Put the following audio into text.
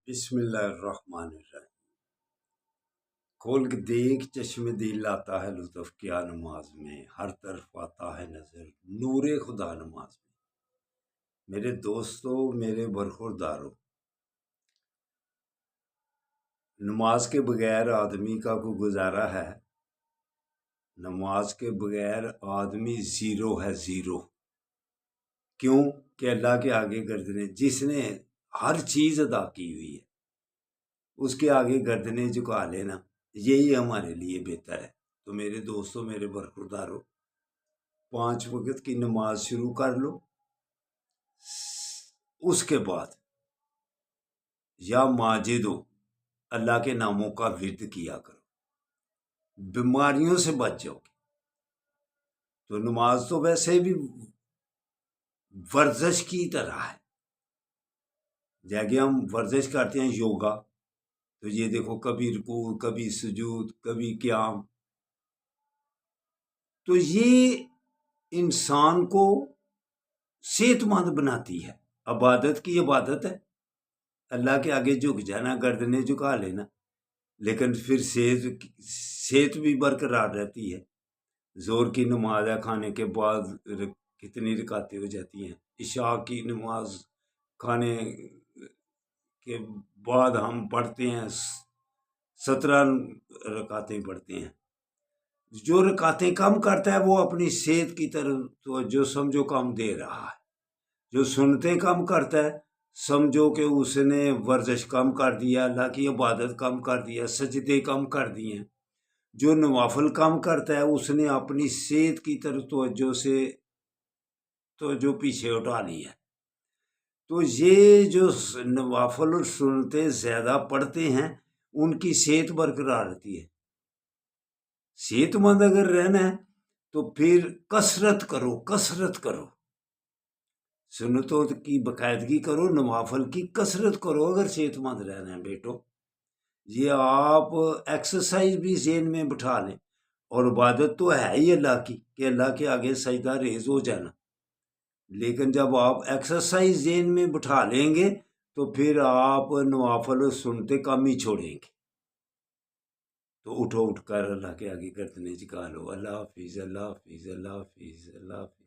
بسم اللہ الرحمن الرحیم۔ کھول کے دیکھ چشم دل آتا ہے لطف کیا نماز میں، ہر طرف آتا ہے نظر نور خدا نماز میں۔ میرے دوستو، میرے برخوردارو، نماز کے بغیر آدمی کا کوئی گزارا ہے؟ نماز کے بغیر آدمی زیرو ہے، زیرو۔ کیوں کہ اللہ کے آگے گردنے، جس نے ہر چیز ادا کی ہوئی ہے اس کے آگے گردنے جھکا لینا، یہی ہمارے لیے بہتر ہے۔ تو میرے دوستوں، میرے برخوردارو، 5 وقت کی نماز شروع کر لو۔ اس کے بعد یا ماجدو اللہ کے ناموں کا ورد کیا کرو، بیماریوں سے بچ جاؤ گے۔ تو نماز تو ویسے بھی ورزش کی طرح ہے، جیسے ہم ورزش کرتے ہیں یوگا، تو یہ دیکھو کبھی رکوع، کبھی سجود، کبھی قیام۔ تو یہ انسان کو صحت مند بناتی ہے، عبادت کی عبادت ہے، اللہ کے آگے جھک جانا، گردنیں جھکا لینا، لیکن پھر صحت بھی برقرار رہتی ہے۔ زور کی نماز ہے، کھانے کے بعد کتنی رکعتیں ہو جاتی ہیں۔ عشاء کی نماز کھانے کے بعد ہم پڑھتے ہیں 17 رکعتیں پڑھتے ہیں۔ جو رکعتیں کم کرتا ہے وہ اپنی صحت کی طرف توجہ سمجھو کم دے رہا ہے۔ جو سنتیں کم کرتا ہے سمجھو کہ اس نے ورزش کم کر دیا، اللہ کی عبادت کم کر دیا، سجدے کم کر دیے۔ جو نوافل کم کرتا ہے اس نے اپنی صحت کی طرف توجہ پیچھے اٹھا لی ہے۔ تو یہ جو نوافل اور سنتیں زیادہ پڑھتے ہیں ان کی صحت برقرار رہتی ہے۔ صحت مند اگر رہنا ہے تو پھر کثرت کرو، کثرت کرو، سنتوں کی باقاعدگی کرو، نوافل کی کثرت کرو اگر صحت مند رہنا ہے بیٹو۔ یہ آپ ایکسرسائز بھی ذہن میں بٹھا لیں، اور عبادت تو ہے ہی اللہ کی کہ اللہ کے آگے سجدہ ریز ہو جانا، لیکن جب آپ ایکسرسائز ذہن میں بٹھا لیں گے تو پھر آپ نوافل اور سنتے کم ہی چھوڑیں گے۔ تو اٹھو، اٹھ کر اللہ کے آگے گردنیں جھکا لو۔ اللہ حافظ، اللہ حافظ، اللہ حافظ، اللہ حافظ۔